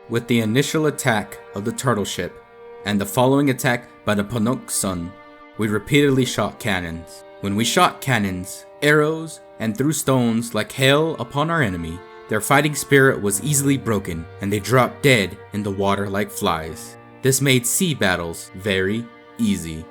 With the initial attack of the turtle ship and the following attack by the Panoksun, we repeatedly shot cannons. When we shot cannons, arrows, and threw stones like hail upon our enemy, their fighting spirit was easily broken and they dropped dead in the water like flies. This made sea battles very easy.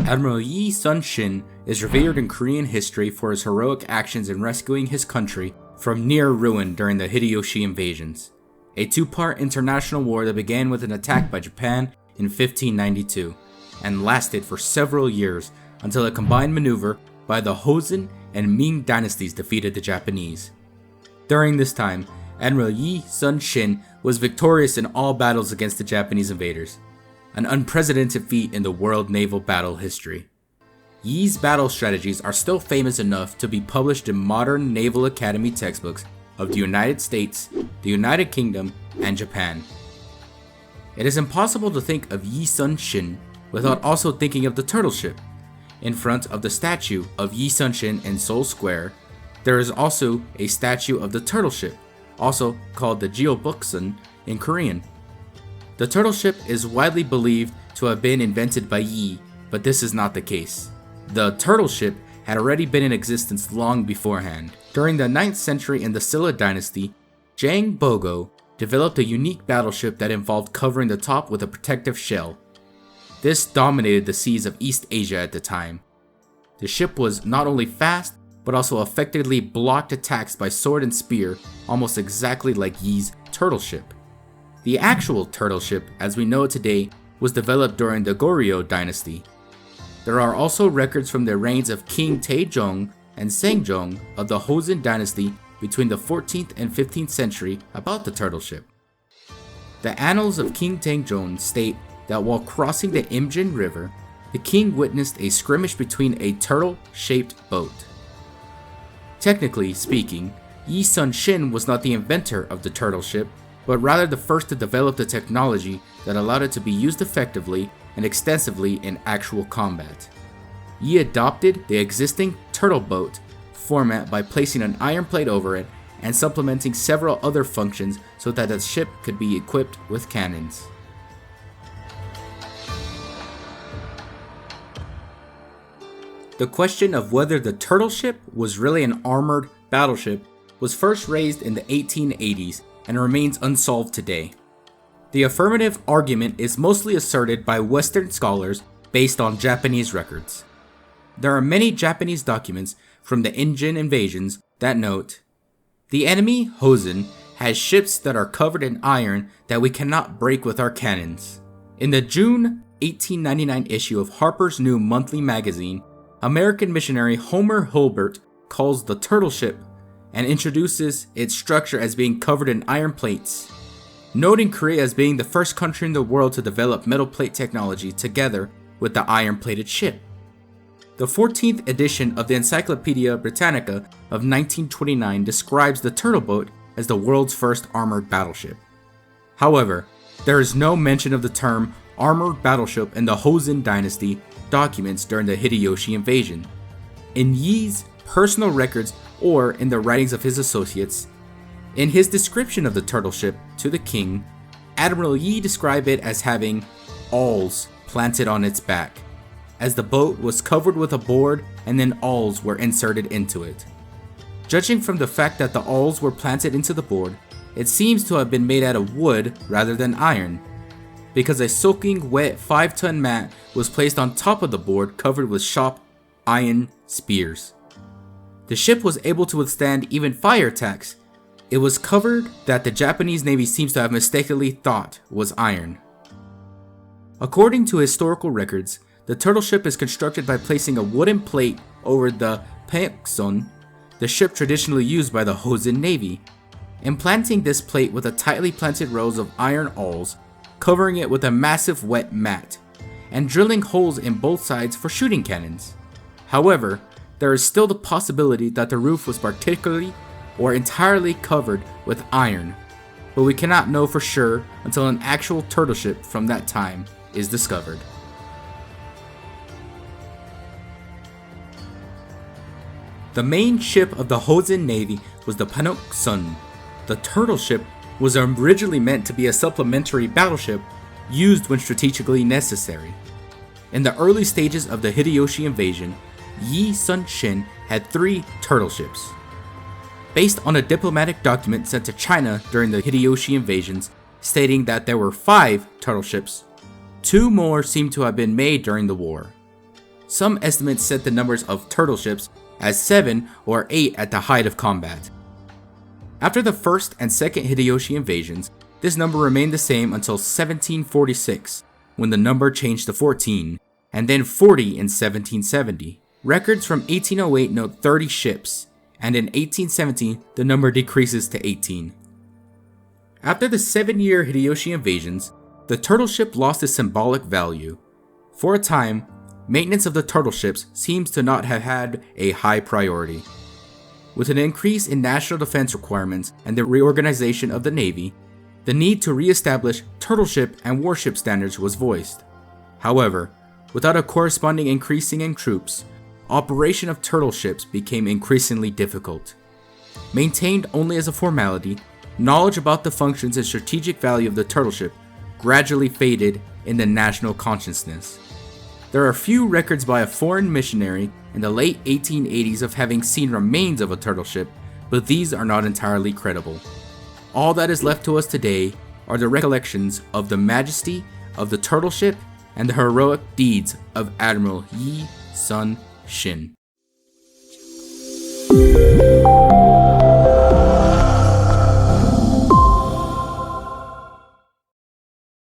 Admiral Yi Sun-sin is revered in Korean history for his heroic actions in rescuing his country from near ruin during the Hideyoshi invasions, a two-part international war that began with an attack by Japan in 1592 and lasted for several years until a combined maneuver by the Joseon and Ming dynasties defeated the Japanese. During this time, Admiral Yi Sun-sin was victorious in all battles against the Japanese invaders, an unprecedented feat in the world naval battle history. Yi's battle strategies are still famous enough to be published in modern Naval Academy textbooks of the United States, the United Kingdom, and Japan. It is impossible to think of Yi Sun-sin without also thinking of the turtle ship. In front of the statue of Yi Sun-sin in Seoul Square, there is also a statue of the turtle ship, also called the Geobukseon in Korean. The turtle ship is widely believed to have been invented by Yi, but this is not the case. The turtle ship had already been in existence long beforehand. During the 9th century in the Silla dynasty, Jang Bogo developed a unique battleship that involved covering the top with a protective shell. This dominated the seas of East Asia at the time. The ship was not only fast, but also effectively blocked attacks by sword and spear, almost exactly like Yi's turtle ship. The actual turtle ship, as we know it today, was developed during the Goryeo dynasty. There are also records from the reigns of King Taejong and Seongjong of the Joseon dynasty between the 14th and 15th century about the turtle ship. The annals of King Taejong state that while crossing the Imjin River, the king witnessed a skirmish between a turtle-shaped boat. Technically speaking, Yi Sun-sin was not the inventor of the turtle ship, but rather the first to develop the technology that allowed it to be used effectively and extensively in actual combat. Yi adopted the existing turtle boat format by placing an iron plate over it and supplementing several other functions so that the ship could be equipped with cannons. The question of whether the turtle ship was really an armored battleship was first raised in the 1880s and remains unsolved today. The affirmative argument is mostly asserted by Western scholars based on Japanese records. There are many Japanese documents from the Imjin invasions that note, "The enemy, Joseon, has ships that are covered in iron that we cannot break with our cannons." In the June 1899 issue of Harper's New Monthly Magazine, American missionary Homer Hulbert calls the turtle ship and introduces its structure as being covered in iron plates, noting Korea as being the first country in the world to develop metal plate technology together with the iron-plated ship. The 14th edition of the Encyclopedia Britannica of 1929 describes the turtle boat as the world's first armored battleship. However, there is no mention of the term armored battleship in the Joseon dynasty documents during the Hideyoshi invasion. In Yi's personal records or in the writings of his associates, in his description of the turtle ship to the king, Admiral Yi described it as having awls planted on its back, as the boat was covered with a board and then awls were inserted into it. Judging from the fact that the awls were planted into the board, it seems to have been made out of wood rather than iron, because a soaking wet 5-ton mat was placed on top of the board covered with sharp iron spears. The ship was able to withstand even fire attacks. It was covered that the Japanese Navy seems to have mistakenly thought was iron. According to historical records, the turtle ship is constructed by placing a wooden plate over the Paekson, the ship traditionally used by the Joseon Navy, implanting this plate with a tightly planted rows of iron awls, covering it with a massive wet mat, and drilling holes in both sides for shooting cannons. However, there is still the possibility that the roof was particularly or entirely covered with iron, but we cannot know for sure until an actual turtle ship from that time is discovered. The main ship of the Hosen Navy was the Panok Sun. The turtle ship was originally meant to be a supplementary battleship used when strategically necessary. In the early stages of the Hideyoshi invasion, Yi Sun-sin had 3 turtle ships. Based on a diplomatic document sent to China during the Hideyoshi invasions stating that there were 5 turtle ships, 2 more seem to have been made during the war. Some estimates set the numbers of turtle ships as 7 or 8 at the height of combat. After the first and second Hideyoshi invasions, this number remained the same until 1746, when the number changed to 14, and then 40 in 1770. Records from 1808 note 30 ships, and in 1817 the number decreases to 18. After the 7-year Hideyoshi invasions, the turtle ship lost its symbolic value. For a time, maintenance of the turtle ships seems to not have had a high priority. With an increase in national defense requirements and the reorganization of the Navy, the need to re-establish turtle ship and warship standards was voiced. However, without a corresponding increasing in troops, operation of turtle ships became increasingly difficult. Maintained only as a formality, knowledge about the functions and strategic value of the turtle ship gradually faded in the national consciousness. There are few records by a foreign missionary in the late 1880s of having seen remains of a turtle ship, but these are not entirely credible. All that is left to us today are the recollections of the majesty of the turtle ship and the heroic deeds of Admiral Yi Sun-sin.